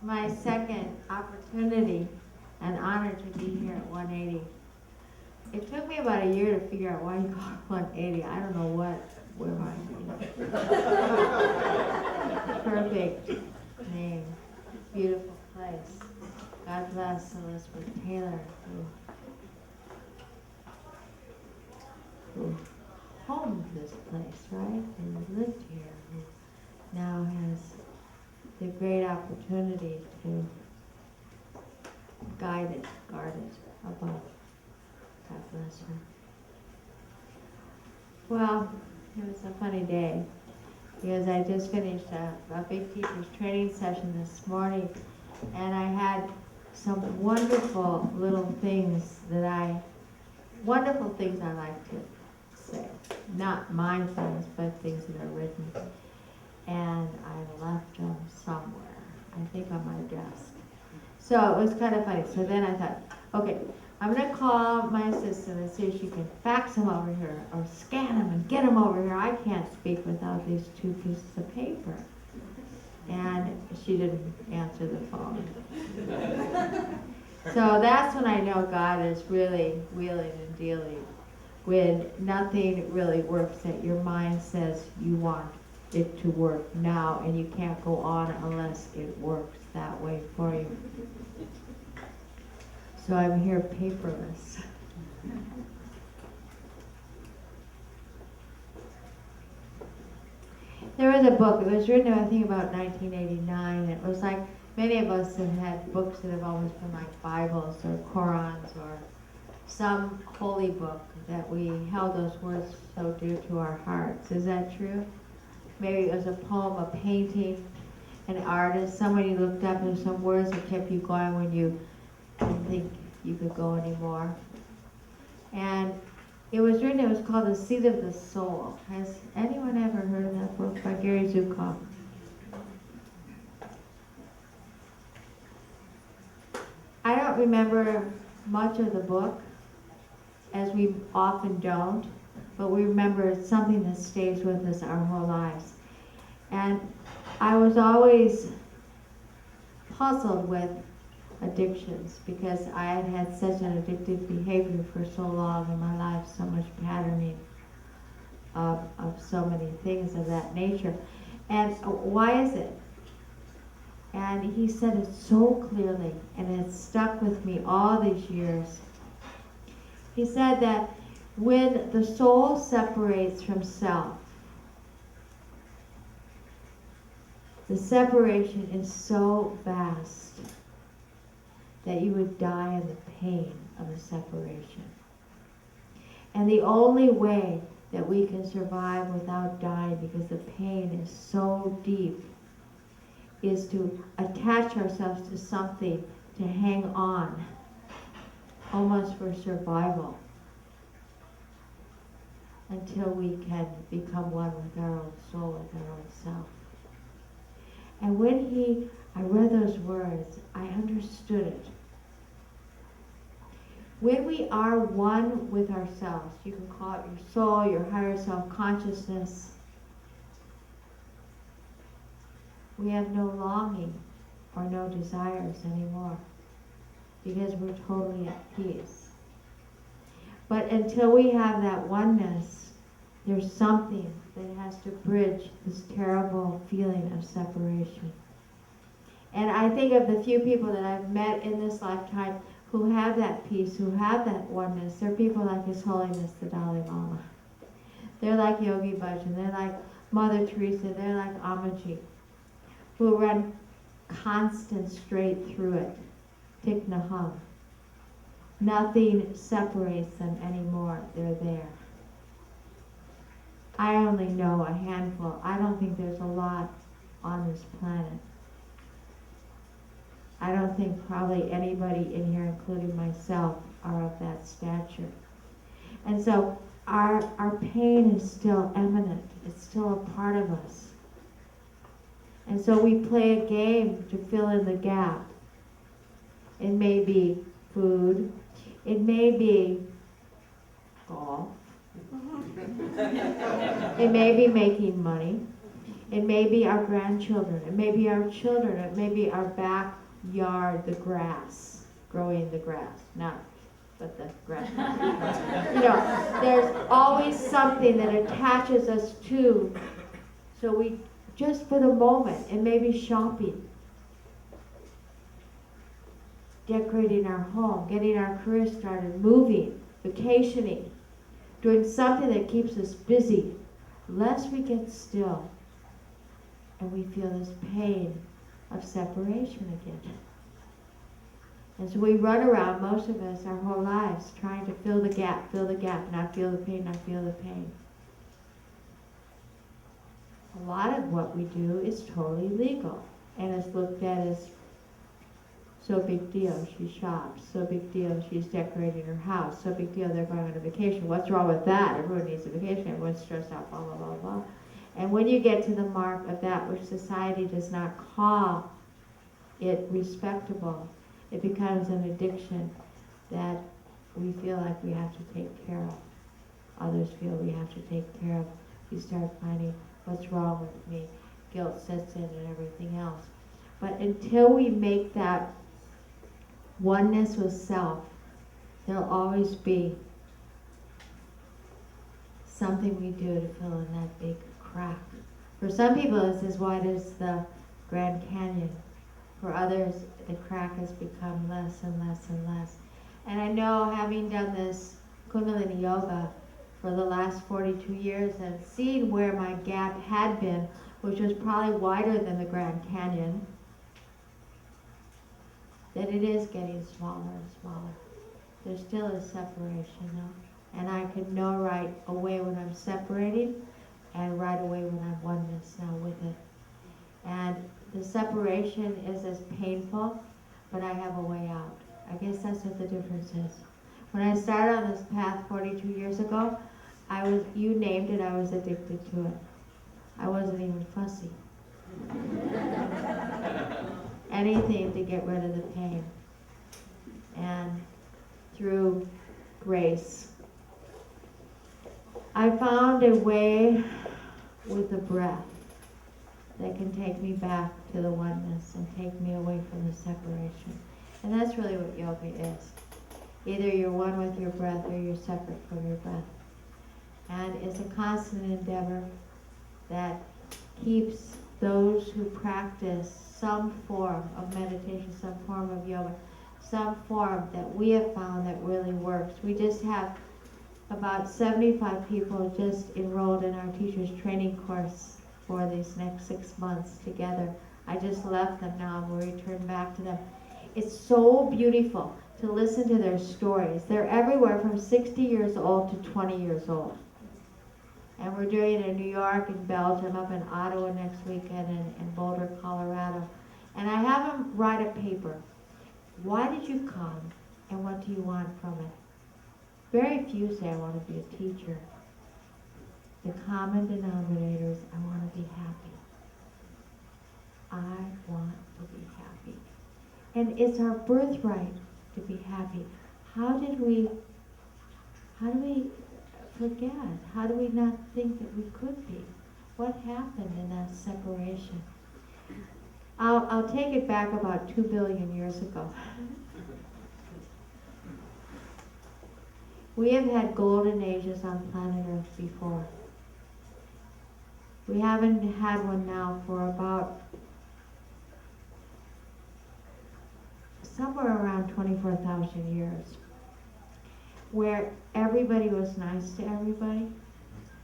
my second opportunity and honor to be here at 180. It took me about a year to figure out why you call it 180. I don't know where my perfect name. Beautiful place. God bless Elizabeth Taylor, who homed this place, right? And lived here, who now has the great opportunity to guide it, guard it above. God bless her. Well, it was a funny day because I just finished a big teacher's training session this morning, and I had some wonderful little things I like to say. Not mine things, but things that are written. And I left them somewhere, I think on my desk. So it was kind of funny. So then I thought, okay, I'm going to call my assistant and see if she can fax them over here or scan them and get them over here. I can't speak without these 2 pieces of paper. And she didn't answer the phone. So that's when I know God is really wheeling and dealing. When nothing really works that your mind says you want it to work now, and you can't go on unless it works that way for you. So I'm here paperless. There was a book, it was written I think about 1989. It was like many of us have had books that have always been like Bibles or Qurans or some holy book that we held those words so dear to our hearts. Is that true? Maybe it was a poem, a painting, an artist, somebody you looked up, and some words that kept you going when you didn't think you could go anymore. And it was called The Seat of the Soul. Has anyone ever heard of that book by Gary Zukov? I don't remember much of the book, as we often don't, but we remember it's something that stays with us our whole lives. And I was always puzzled with addictions because I had had such an addictive behavior for so long in my life, so much patterning of so many things of that nature. And why is it? And he said it so clearly, and it stuck with me all these years. He said that when the soul separates from self, the separation is so vast that you would die in the pain of the separation. And the only way that we can survive without dying, because the pain is so deep, is to attach ourselves to something to hang on, almost for survival, until we can become one with our own soul, with our own self. And when I read those words, I understood it. When we are one with ourselves, you can call it your soul, your higher self, consciousness, we have no longing or no desires anymore, because we're totally at peace. But until we have that oneness, there's something that has to bridge this terrible feeling of separation. And I think of the few people that I've met in this lifetime who have that peace, who have that oneness. They're people like His Holiness the Dalai Lama. They're like Yogi Bhajan. They're like Mother Teresa. They're like Amaji, who run constant straight through it. Thich Nhat Hanh. Nothing separates them anymore. They're there. I only know a handful. I don't think there's a lot on this planet. I don't think probably anybody in here, including myself, are of that stature. And so our pain is still eminent. It's still a part of us. And so we play a game to fill in the gap. It may be food. It may be golf. It may be making money. It may be our grandchildren. It may be our children. It may be our backyard, the grass, growing the grass. Not, but the grass. There's always something that attaches us to. So we, just for the moment, it may be shopping, decorating our home, getting our career started, moving, vacationing, doing something that keeps us busy, lest we get still and we feel this pain of separation again. And so we run around, most of us, our whole lives, trying to fill the gap, not feel the pain, not feel the pain. A lot of what we do is totally legal and is looked at as so big deal, she shops. So big deal, she's decorating her house. So big deal, they're going on a vacation. What's wrong with that? Everyone needs a vacation. Everyone's stressed out, blah, blah, blah, blah. And when you get to the mark of that which society does not call it respectable, it becomes an addiction that we feel like we have to take care of. Others feel we have to take care of. We start finding what's wrong with me. Guilt sets in and everything else. But until we make that oneness with self, there'll always be something we do to fill in that big crack. For some people, it's as wide as the Grand Canyon. For others, the crack has become less and less and less. And I know, having done this Kundalini Yoga for the last 42 years and seeing where my gap had been, which was probably wider than the Grand Canyon, that it is getting smaller and smaller. There still is separation though. And I can know right away when I'm separating and right away when I'm oneness now with it. And the separation is as painful, but I have a way out. I guess that's what the difference is. When I started on this path 42 years ago, you named it, I was addicted to it. I wasn't even fussy. Anything to get rid of the pain. And through grace, I found a way with the breath that can take me back to the oneness and take me away from the separation. And that's really what yoga is. Either you're one with your breath or you're separate from your breath. And it's a constant endeavor that keeps those who practice some form of meditation, some form of yoga, some form that we have found that really works. We just have about 75 people just enrolled in our teacher's training course for these next 6 months together. I just left them now and we'll return back to them. It's so beautiful to listen to their stories. They're everywhere from 60 years old to 20 years old. And we're doing it in New York and Belgium, up in Ottawa next weekend, and in Boulder, Colorado. And I have them write a paper. Why did you come and what do you want from it? Very few say I want to be a teacher. The common denominator is I want to be happy. I want to be happy. And it's our birthright to be happy. How do we forget? How do we not think that we could be? What happened in that separation? I'll take it back about 2 billion years ago. We have had golden ages on planet Earth before. We haven't had one now for about somewhere around 24,000 years, where everybody was nice to everybody,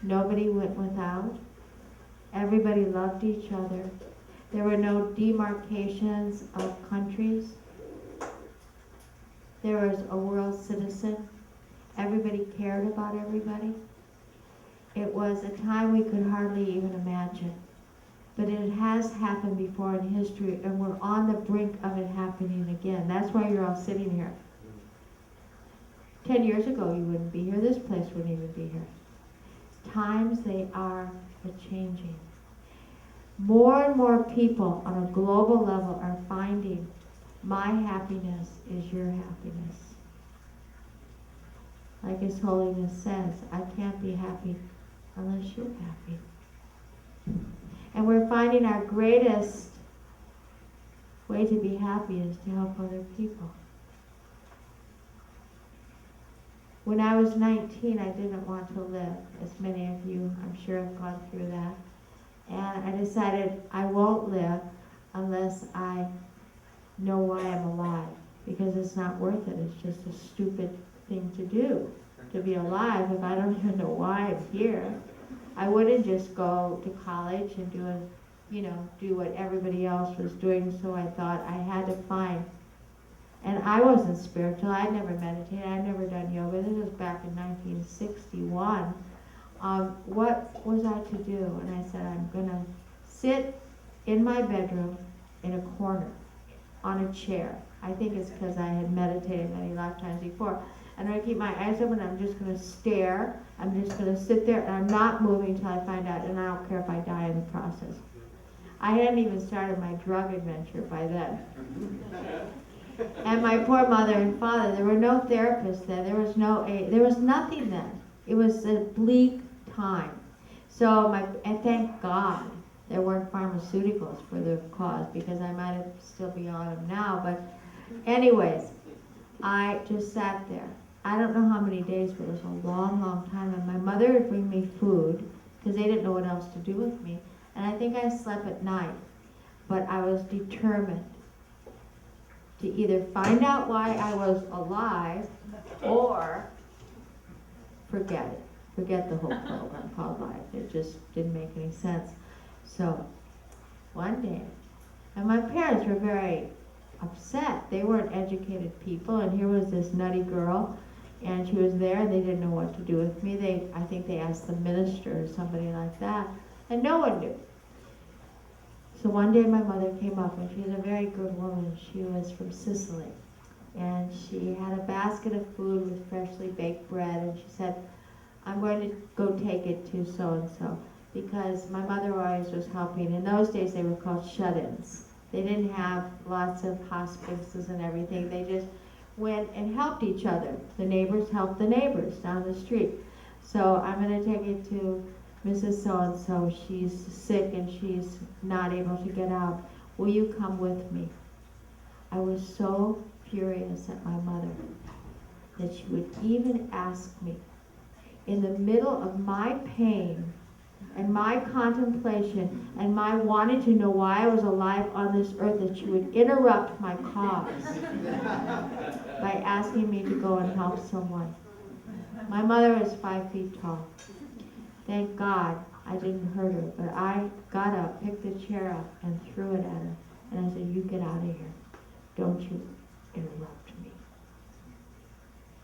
nobody went without, everybody loved each other, there were no demarcations of countries, there was a world citizen, everybody cared about everybody. It was a time we could hardly even imagine. But it has happened before in history, and we're on the brink of it happening again. That's why you're all sitting here. 10 years ago, you wouldn't be here. This place wouldn't even be here. Times, they are changing. More and more people on a global level are finding my happiness is your happiness. Like His Holiness says, I can't be happy unless you're happy. And we're finding our greatest way to be happy is to help other people. When I was 19, I didn't want to live, as many of you, I'm sure, have gone through that. And I decided I won't live unless I know why I'm alive, because it's not worth it. It's just a stupid thing to do, to be alive if I don't even know why I'm here. I wouldn't just go to college and do what everybody else was doing, so I thought I had to find. And I wasn't spiritual. I'd never meditated. I'd never done yoga. This was back in 1961. What was I to do? And I said, I'm going to sit in my bedroom in a corner on a chair. I think it's because I had meditated many lifetimes before. And I'm going to keep my eyes open. I'm just going to stare. I'm just going to sit there, and I'm not moving until I find out. And I don't care if I die in the process. I hadn't even started my drug adventure by then. And my poor mother and father, there were no therapists then. There was nothing then. It was a bleak time. And thank God there weren't pharmaceuticals for the cause, because I might have still be on them now. But anyways, I just sat there. I don't know how many days, but it was a long, long time. And my mother would bring me food, because they didn't know what else to do with me. And I think I slept at night. But I was determined to either find out why I was alive or forget it. Forget the whole program called life. It just didn't make any sense. So one day, and my parents were very upset. They weren't educated people, and here was this nutty girl, and she was there, and they didn't know what to do with me. I think they asked the minister or somebody like that, and no one knew. So one day my mother came up, and she was a very good woman. She was from Sicily, and she had a basket of food with freshly baked bread, and she said, I'm going to go take it to so-and-so, because my mother always was helping. In those days, they were called shut-ins. They didn't have lots of hospices and everything. They just went and helped each other. The neighbors helped the neighbors down the street. So I'm going to take it to Mrs. So-and-so, she's sick and she's not able to get out. Will you come with me? I was so furious at my mother that she would even ask me, in the middle of my pain and my contemplation and my wanting to know why I was alive on this earth, that she would interrupt my cause by asking me to go and help someone. My mother is 5 feet tall. Thank God I didn't hurt her, but I got up, picked the chair up, and threw it at her. And I said, you get out of here. Don't you interrupt me.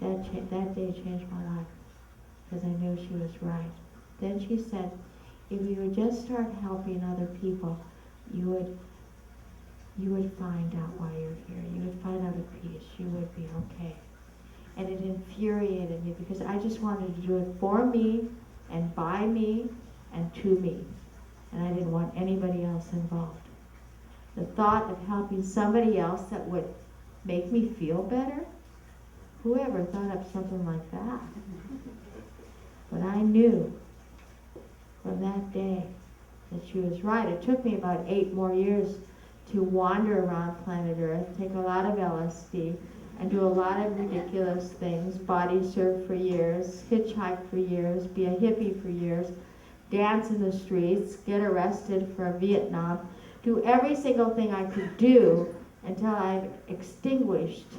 That day changed my life, because I knew she was right. Then she said, if you would just start helping other people, you would find out why you're here. You would find out a peace. You would be okay. And it infuriated me, because I just wanted to do it for me and by me and to me. And I didn't want anybody else involved. The thought of helping somebody else that would make me feel better, whoever thought up something like that? But I knew from that day that she was right. It took me about 8 more years to wander around planet Earth, take a lot of LSD, and do a lot of ridiculous things, body surf for years, hitchhike for years, be a hippie for years, dance in the streets, get arrested for Vietnam, do every single thing I could do until I extinguished.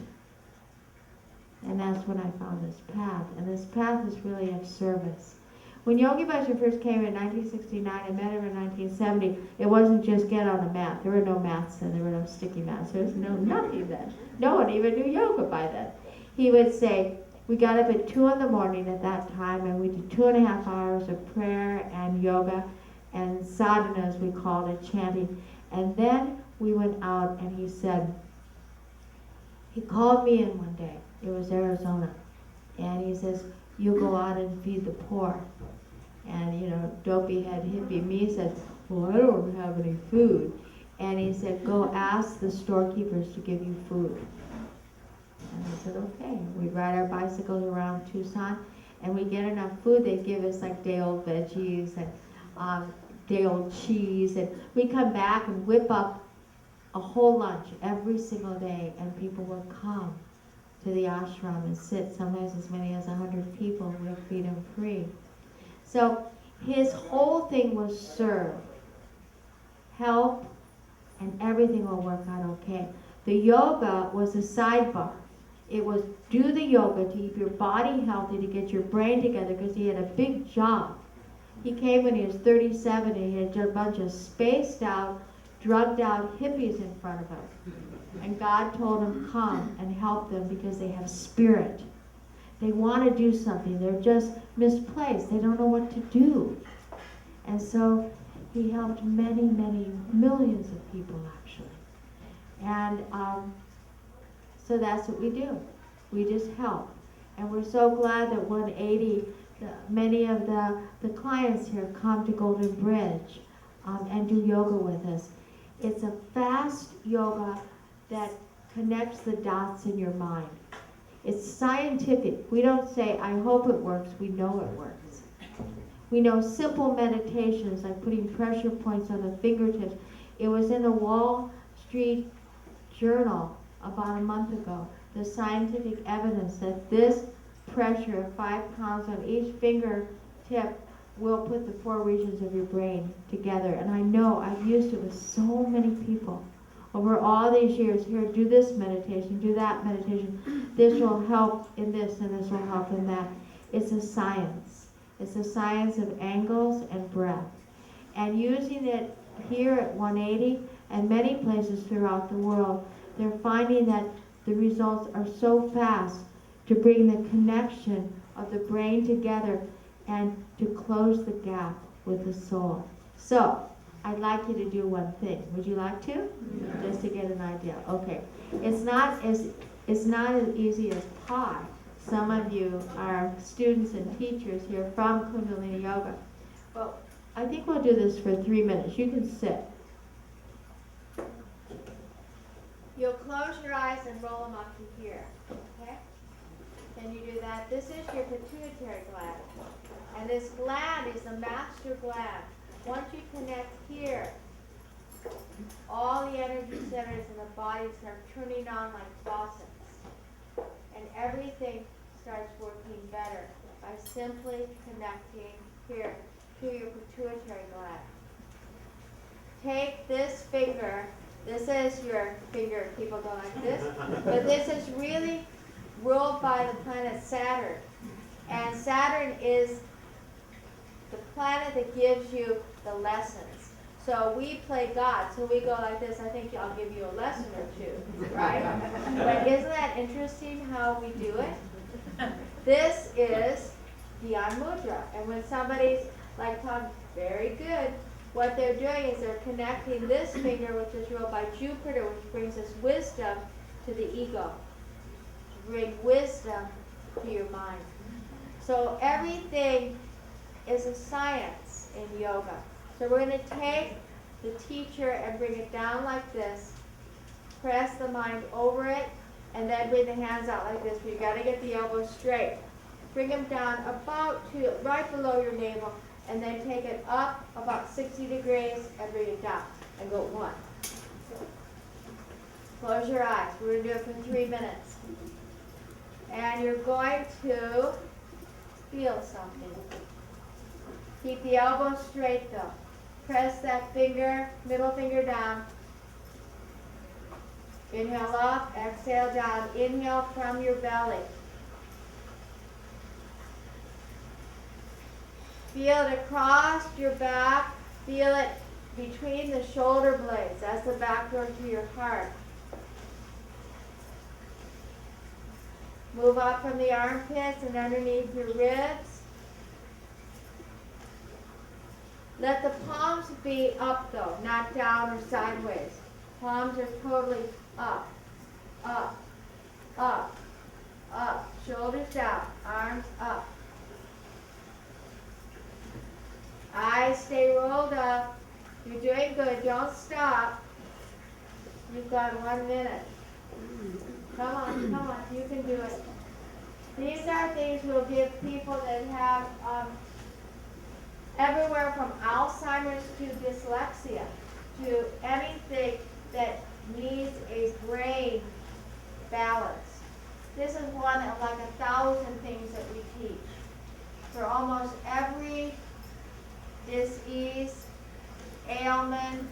And that's when I found this path. And this path is really of service. When Yogi Bhajan first came in 1969, I met him in 1970, it wasn't just get on a mat. There were no mats then, there were no sticky mats, there was nothing then. No one even knew yoga by then. He would say, we got up at 2 in the morning at that time, and we did 2.5 hours of prayer and yoga and sadhana, as we called it, chanting. And then we went out, and he called me in one day, it was Arizona, and he says, you go out and feed the poor. And, dopey head hippie me says, well, I don't have any food. And he said, go ask the storekeepers to give you food. And I said, okay. We'd ride our bicycles around Tucson, and we'd get enough food. They'd give us like day-old veggies and day-old cheese, and we come back and whip up a whole lunch every single day, and people will come to the ashram and sit, sometimes as many as 100 people. We'll feed them free. So his whole thing was serve, help, and everything will work out okay. The yoga was a sidebar. It was do the yoga to keep your body healthy, to get your brain together, because he had a big job. He came when he was 37 and he had a bunch of spaced out, drugged out hippies in front of him. And God told him, come and help them because they have spirit. They want to do something. They're just misplaced. They don't know what to do. And so he helped many, many millions of people, actually. And so that's what we do. We just help. And we're so glad that 180, many of the clients here come to Golden Bridge and do yoga with us. It's a fast yoga that connects the dots in your mind. It's scientific. We don't say, I hope it works. We know it works. We know simple meditations like putting pressure points on the fingertips. It was in the Wall Street Journal about a month ago, the scientific evidence that this pressure of 5 pounds on each fingertip will put the 4 regions of your brain together. And I know I've used it with so many people over all these years. Here, do this meditation, do that meditation. This will help in this and this will help in that. It's a science. It's a science of angles and breath. And using it here at 180 and many places throughout the world, they're finding that the results are so fast to bring the connection of the brain together and to close the gap with the soul. So, I'd like you to do one thing. Would you like to? Yeah. Just to get an idea. Okay. It's not as easy as pie. Some of you are students and teachers here from Kundalini Yoga. But I think we'll do this for 3 minutes. You can sit. You'll close your eyes and roll them up to here. Okay? Can you do that? This is your pituitary gland. And this gland is the master gland. Once you connect here, all the energy centers in the body start turning on like faucets. And everything starts working better by simply connecting here to your pituitary gland. Take this finger. This is your finger. People go like this. But this is really ruled by the planet Saturn. And Saturn is the planet that gives you the lessons. So we play God. So we go like this. I think I'll give you a lesson or two, right? But isn't that interesting how we do it? This is Dhyan Mudra. And when somebody's like talking very good, what they're doing is they're connecting this finger, which is ruled by Jupiter, which brings us wisdom, to the ego. To bring wisdom to your mind. So everything is a science in yoga. So we're going to take the teacher and bring it down like this, press the mind over it, and then bring the hands out like this. You've got to get the elbows straight. Bring them down about to right below your navel, and then take it up about 60 degrees and bring it down. And go 1. Close your eyes. We're going to do it for 3 minutes. And you're going to feel something. Keep the elbow straight though. Press that finger, middle finger down. Inhale up, exhale down. Inhale from your belly. Feel it across your back. Feel it between the shoulder blades. That's the back door to your heart. Move up from the armpits and underneath your ribs. Let the palms be up though, not down or sideways. Palms are totally up, up, up, up. Shoulders down, arms up. Eyes stay rolled up. You're doing good. Don't stop. You've got 1 minute. Come on, you can do it. These are things we'll give people that have everywhere from Alzheimer's to dyslexia, to anything that needs a brain balance. This is one of like 1,000 things that we teach. For almost every dis-ease, ailment,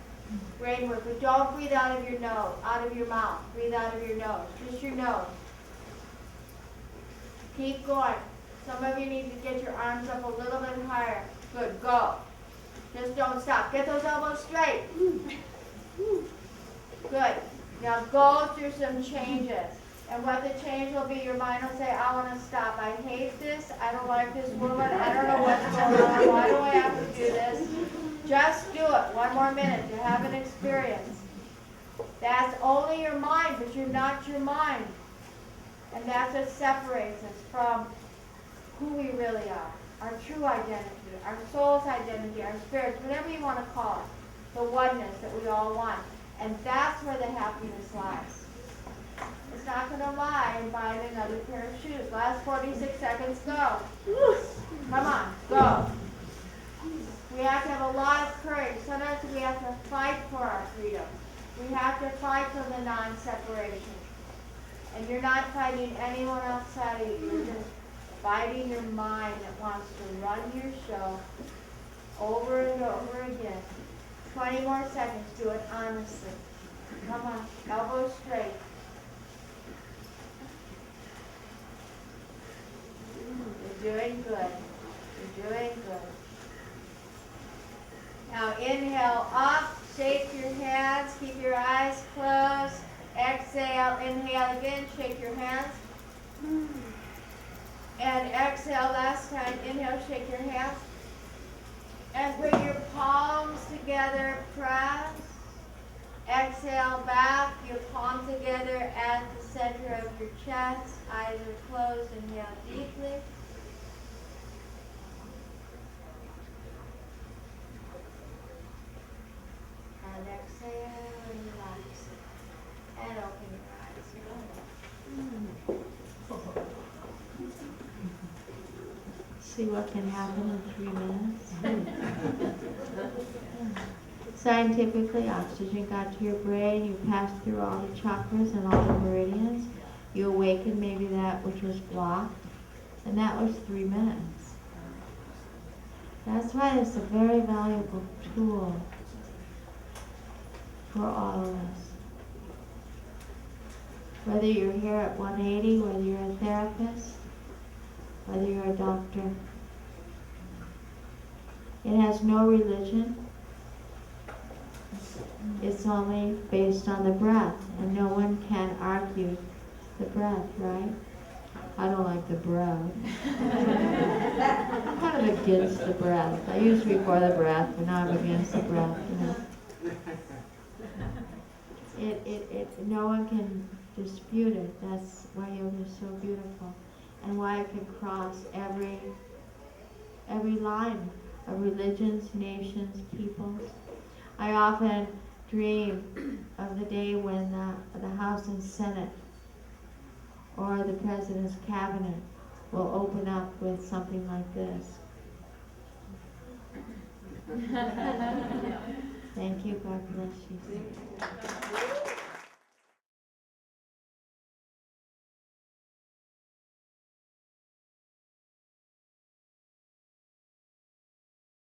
brain work. But don't breathe out of your nose, out of your mouth. Breathe out of your nose, just your nose. Keep going. Some of you need to get your arms up a little bit higher. Good, go. Just don't stop. Get those elbows straight. Good. Now go through some changes. And what the change will be, your mind will say, I want to stop. I hate this. I don't like this woman. I don't know what's going on. Why do I have to do this? Just do it. 1 more minute to have an experience. That's only your mind, but you're not your mind. And that's what separates us from who we really are. Our true identity, our soul's identity, our spirit, whatever you want to call it. The oneness that we all want. And that's where the happiness lies. It's not going to lie in buying another pair of shoes. Last 46 seconds, go. Come on, go. We have to have a lot of courage. Sometimes we have to fight for our freedom. We have to fight for the non-separation. And you're not fighting anyone outside of you. You're just fighting your mind that wants to run your show over and over again. 20 more seconds. Do it honestly. Come on. Elbows straight. You're doing good. You're doing good. Now inhale up. Shake your hands. Keep your eyes closed. Exhale, inhale again, shake your hands. And exhale last time, inhale, shake your hands. And bring your palms together, press. Exhale back, your palms together at the center of your chest. Eyes are closed, inhale deeply. And exhale, relax. And open your eyes. See what can happen in 3 minutes. Scientifically, oxygen got to your brain, you passed through all the chakras and all the meridians. You awakened maybe that which was blocked, and that was 3 minutes. That's why it's a very valuable tool for all of us. Whether you're here at 180, whether you're a therapist, whether you're a doctor. It has no religion. It's only based on the breath, and no one can argue the breath, right? I don't like the breath. I'm kind of against the breath. I used to be for the breath, but now I'm against the breath, you know. No one can dispute it. That's why yoga is so beautiful, and why it can cross every line of religions, nations, peoples. I often dream of the day when the House and Senate or the President's Cabinet will open up with something like this. Thank you. God bless you.